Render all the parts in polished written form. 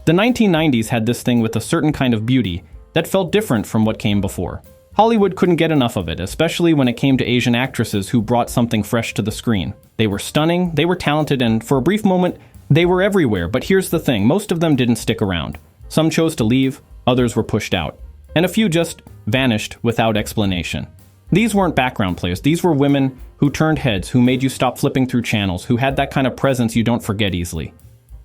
The 1990s had this thing with a certain kind of beauty that felt different from what came before. Hollywood couldn't get enough of it, especially when it came to Asian actresses who brought something fresh to the screen. They were stunning, they were talented, and for a brief moment, they were everywhere. But here's the thing, most of them didn't stick around. Some chose to leave, others were pushed out, and a few just vanished without explanation. These weren't background players, these were women who turned heads, who made you stop flipping through channels, who had that kind of presence you don't forget easily.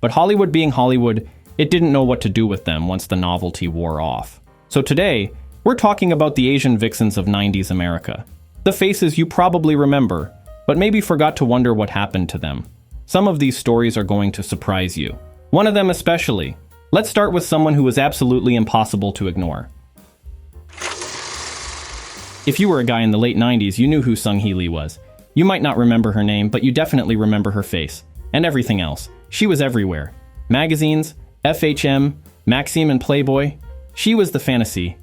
But Hollywood being Hollywood, it didn't know what to do with them once the novelty wore off. So today, we're talking about the Asian vixens of 90s America. The faces you probably remember, but maybe forgot to wonder what happened to them. Some of these stories are going to surprise you. One of them especially. Let's start with someone who was absolutely impossible to ignore. If you were a guy in the late 90s, you knew who Sunni Lee was. You might not remember her name, but you definitely remember her face. And everything else. She was everywhere. Magazines, FHM, Maxim, and Playboy. She was the fantasy.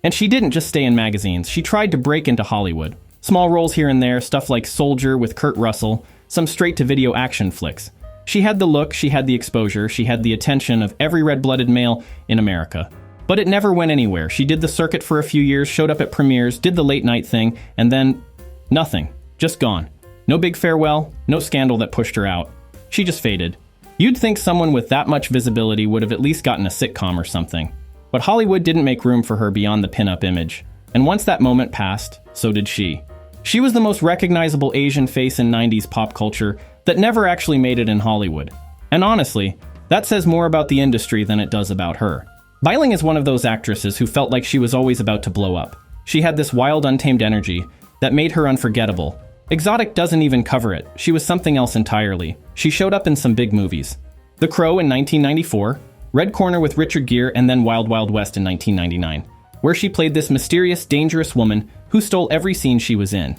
And she didn't just stay in magazines, she tried to break into Hollywood. Small roles here and there, stuff like Soldier with Kurt Russell, some straight-to-video action flicks. She had the look, she had the exposure, she had the attention of every red-blooded male in America. But it never went anywhere. She did the circuit for a few years, showed up at premieres, did the late-night thing, and then nothing. Just gone. No big farewell, no scandal that pushed her out. She just faded. You'd think someone with that much visibility would have at least gotten a sitcom or something. But Hollywood didn't make room for her beyond the pinup image. And once that moment passed, so did she. She was the most recognizable Asian face in 90s pop culture that never actually made it in Hollywood. And honestly, that says more about the industry than it does about her. Bai Ling is one of those actresses who felt like she was always about to blow up. She had this wild, untamed energy that made her unforgettable. Exotic doesn't even cover it. She was something else entirely. She showed up in some big movies. The Crow in 1994, Red Corner with Richard Gere, and then Wild Wild West in 1999, where she played this mysterious, dangerous woman who stole every scene she was in.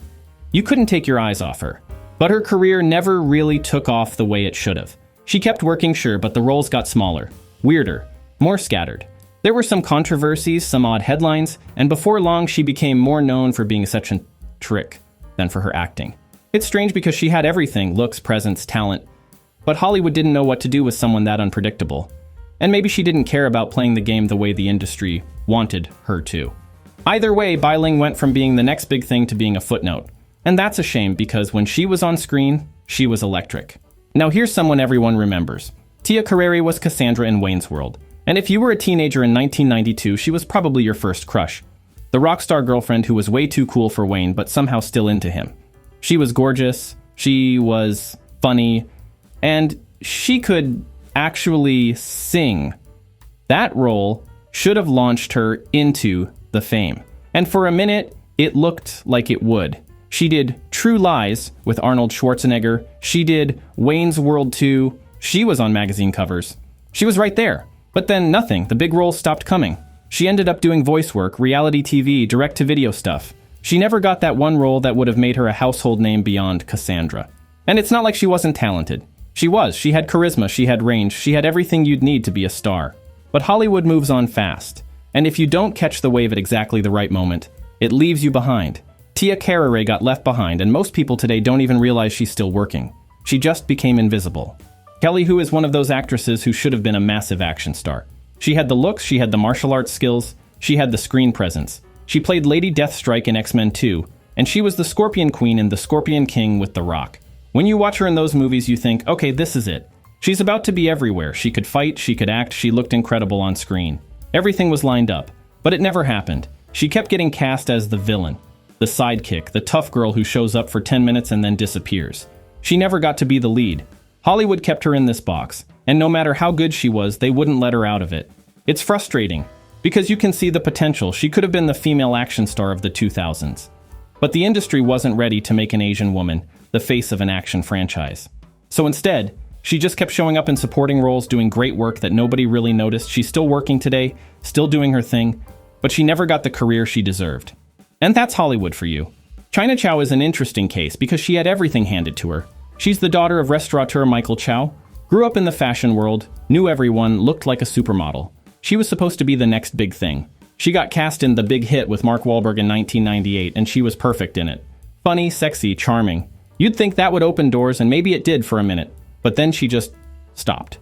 You couldn't take your eyes off her. But her career never really took off the way it should have. She kept working, sure, but the roles got smaller, weirder, more scattered. There were some controversies, some odd headlines, and before long she became more known for being such a trick than for her acting. It's strange because she had everything, looks, presence, talent, but Hollywood didn't know what to do with someone that unpredictable. And maybe she didn't care about playing the game the way the industry wanted her to. Either way, Bai Ling went from being the next big thing to being a footnote. And that's a shame because when she was on screen, she was electric. Now here's someone everyone remembers. Tia Carrere was Cassandra in Wayne's World. And if you were a teenager in 1992, she was probably your first crush. The rockstar girlfriend who was way too cool for Wayne, but somehow still into him. She was gorgeous, she was funny, and she could actually sing. That role should have launched her into the fame. And for a minute, it looked like it would. She did True Lies with Arnold Schwarzenegger. She did Wayne's World 2. She was on magazine covers. She was right there. But then nothing. The big roles stopped coming. She ended up doing voice work, reality TV, direct-to-video stuff. She never got that one role that would have made her a household name beyond Cassandra. And it's not like she wasn't talented. She was. She had charisma, she had range, she had everything you'd need to be a star. But Hollywood moves on fast. And if you don't catch the wave at exactly the right moment, it leaves you behind. Tia Carrere got left behind, and most people today don't even realize she's still working. She just became invisible. Kelly Hu is one of those actresses who should have been a massive action star. She had the looks, she had the martial arts skills, she had the screen presence. She played Lady Deathstrike in X-Men 2, and she was the Scorpion Queen in The Scorpion King with The Rock. When you watch her in those movies, you think, okay, this is it. She's about to be everywhere. She could fight, she could act, she looked incredible on screen. Everything was lined up, but it never happened. She kept getting cast as the villain, the sidekick, the tough girl who shows up for 10 minutes and then disappears. She never got to be the lead. Hollywood kept her in this box, and no matter how good she was, they wouldn't let her out of it. It's frustrating, because you can see the potential. She could have been the female action star of the 2000s. But the industry wasn't ready to make an Asian woman the face of an action franchise. So instead, she just kept showing up in supporting roles, doing great work that nobody really noticed. She's still working today, still doing her thing, but she never got the career she deserved. And that's Hollywood for you. China Chow is an interesting case because she had everything handed to her. She's the daughter of restaurateur Michael Chow, grew up in the fashion world, knew everyone, looked like a supermodel. She was supposed to be the next big thing. She got cast in The Big Hit with Mark Wahlberg in 1998, and she was perfect in it. Funny, sexy, charming. You'd think that would open doors, and maybe it did for a minute, but then she just stopped.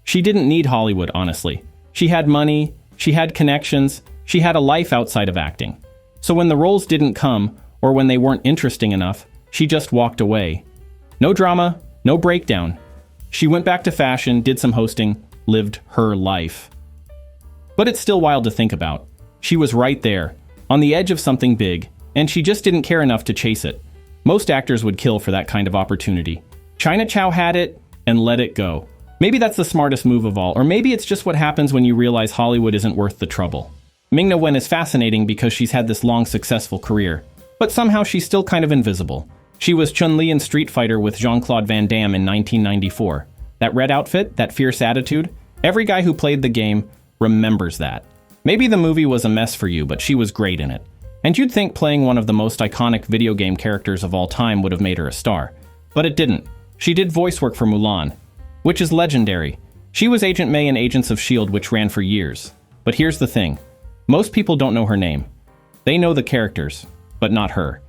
She didn't need Hollywood, honestly. She had money, she had connections, she had a life outside of acting. So when the roles didn't come, or when they weren't interesting enough, she just walked away. No drama, no breakdown. She went back to fashion, did some hosting, lived her life. But it's still wild to think about. She was right there, on the edge of something big, and she just didn't care enough to chase it. Most actors would kill for that kind of opportunity. China Chow had it, and let it go. Maybe that's the smartest move of all, or maybe it's just what happens when you realize Hollywood isn't worth the trouble. Ming-Na Wen is fascinating because she's had this long, successful career, but somehow she's still kind of invisible. She was Chun-Li in Street Fighter with Jean-Claude Van Damme in 1994. That red outfit, that fierce attitude, every guy who played the game remembers that. Maybe the movie was a mess for you, but she was great in it. And you'd think playing one of the most iconic video game characters of all time would have made her a star. But it didn't. She did voice work for Mulan, which is legendary. She was Agent May in Agents of S.H.I.E.L.D., which ran for years. But here's the thing. Most people don't know her name. They know the characters, but not her.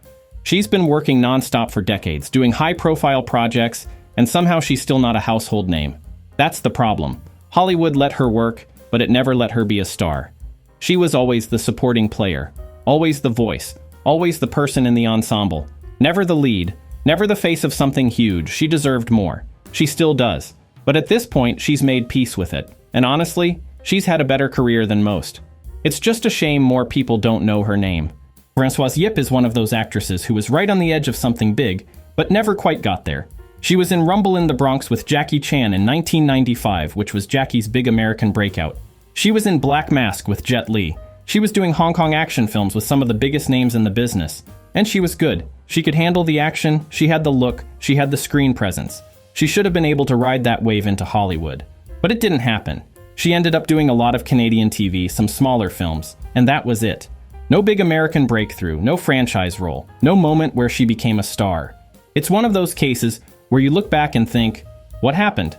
She's been working non-stop for decades, doing high-profile projects, and somehow she's still not a household name. That's the problem. Hollywood let her work, but it never let her be a star. She was always the supporting player, always the voice, always the person in the ensemble, never the lead, never the face of something huge. She deserved more. She still does. But at this point, she's made peace with it. And honestly, she's had a better career than most. It's just a shame more people don't know her name. Francoise Yip is one of those actresses who was right on the edge of something big, but never quite got there. She was in Rumble in the Bronx with Jackie Chan in 1995, which was Jackie's big American breakout. She was in Black Mask with Jet Li. She was doing Hong Kong action films with some of the biggest names in the business. And she was good. She could handle the action, she had the look, she had the screen presence. She should have been able to ride that wave into Hollywood. But it didn't happen. She ended up doing a lot of Canadian TV, some smaller films, and that was it. No big American breakthrough, no franchise role, no moment where she became a star. It's one of those cases where you look back and think, what happened?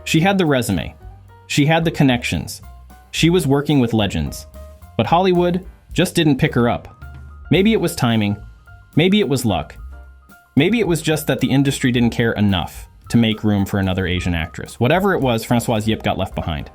She had the resume. She had the connections. She was working with legends. But Hollywood just didn't pick her up. Maybe it was timing. Maybe it was luck. Maybe it was just that the industry didn't care enough to make room for another Asian actress. Whatever it was, Francoise Yip got left behind.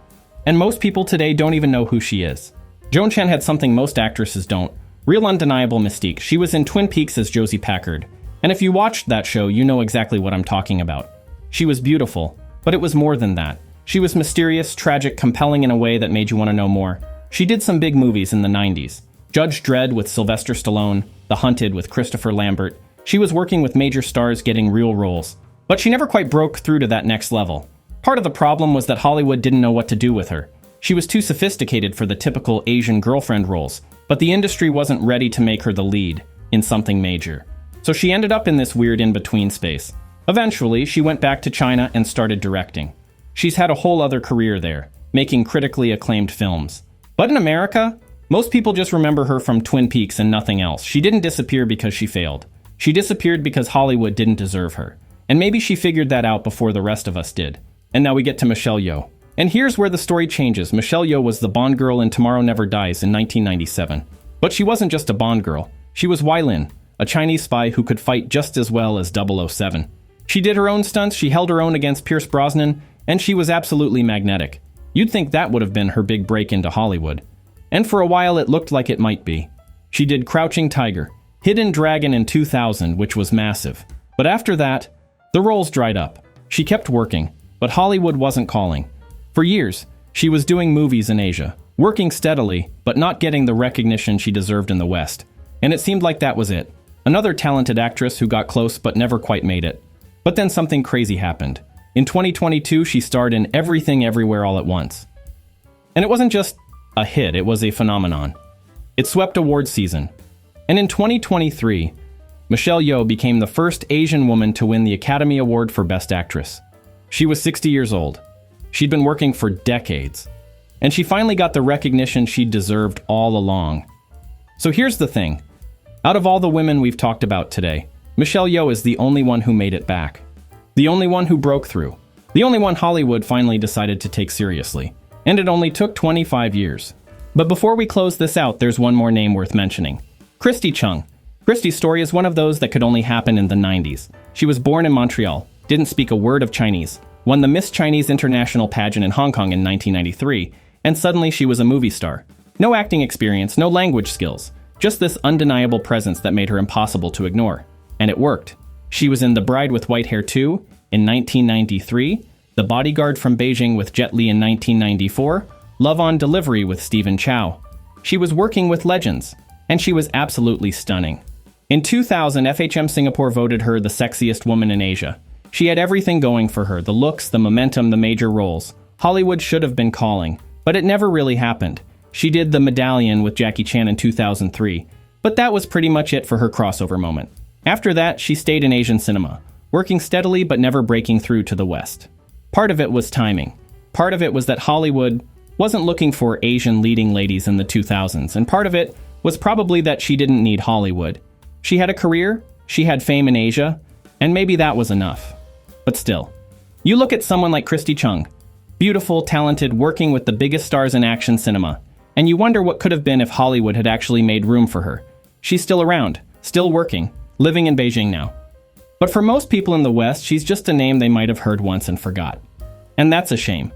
And most people today don't even know who she is. Joan Chen had something most actresses don't. Real undeniable mystique. She was in Twin Peaks as Josie Packard. And if you watched that show, you know exactly what I'm talking about. She was beautiful, but it was more than that. She was mysterious, tragic, compelling in a way that made you want to know more. She did some big movies in the 90s. Judge Dredd with Sylvester Stallone, The Hunted with Christopher Lambert. She was working with major stars getting real roles. But she never quite broke through to that next level. Part of the problem was that Hollywood didn't know what to do with her. She was too sophisticated for the typical Asian girlfriend roles, but the industry wasn't ready to make her the lead in something major. So she ended up in this weird in-between space. Eventually, she went back to China and started directing. She's had a whole other career there, making critically acclaimed films. But in America, most people just remember her from Twin Peaks and nothing else. She didn't disappear because she failed. She disappeared because Hollywood didn't deserve her. And maybe she figured that out before the rest of us did. And now we get to Michelle Yeoh. And here's where the story changes. Michelle Yeoh was the Bond girl in Tomorrow Never Dies in 1997. But she wasn't just a Bond girl. She was Bai Ling, a Chinese spy who could fight just as well as 007. She did her own stunts, she held her own against Pierce Brosnan, and she was absolutely magnetic. You'd think that would have been her big break into Hollywood. And for a while it looked like it might be. She did Crouching Tiger, Hidden Dragon in 2000, which was massive. But after that, the roles dried up. She kept working, but Hollywood wasn't calling. For years, she was doing movies in Asia, working steadily, but not getting the recognition she deserved in the West. And it seemed like that was it. Another talented actress who got close but never quite made it. But then something crazy happened. In 2022, she starred in Everything Everywhere All at Once. And it wasn't just a hit, it was a phenomenon. It swept awards season. And in 2023, Michelle Yeoh became the first Asian woman to win the Academy Award for Best Actress. She was 60 years old. She'd been working for decades. And she finally got the recognition she deserved all along. So here's the thing. Out of all the women we've talked about today, Michelle Yeoh is the only one who made it back. The only one who broke through. The only one Hollywood finally decided to take seriously. And it only took 25 years. But before we close this out, there's one more name worth mentioning. Christy Chung. Christy's story is one of those that could only happen in the 90s. She was born in Montreal, didn't speak a word of Chinese, won the Miss Chinese International pageant in Hong Kong in 1993, and suddenly she was a movie star. No acting experience, no language skills, just this undeniable presence that made her impossible to ignore. And it worked. She was in The Bride with White Hair 2 in 1993, The Bodyguard from Beijing with Jet Li in 1994, Love on Delivery with Stephen Chow. She was working with legends, and she was absolutely stunning. In 2000, FHM Singapore voted her the sexiest woman in Asia. She had everything going for her, the looks, the momentum, the major roles. Hollywood should have been calling, but it never really happened. She did The Medallion with Jackie Chan in 2003, but that was pretty much it for her crossover moment. After that, she stayed in Asian cinema, working steadily but never breaking through to the West. Part of it was timing. Part of it was that Hollywood wasn't looking for Asian leading ladies in the 2000s, and part of it was probably that she didn't need Hollywood. She had a career, she had fame in Asia, and maybe that was enough. But still, you look at someone like Christy Chung, beautiful, talented, working with the biggest stars in action cinema, and you wonder what could have been if Hollywood had actually made room for her. She's still around, still working, living in Beijing now. But for most people in the West, she's just a name they might have heard once and forgot. And that's a shame.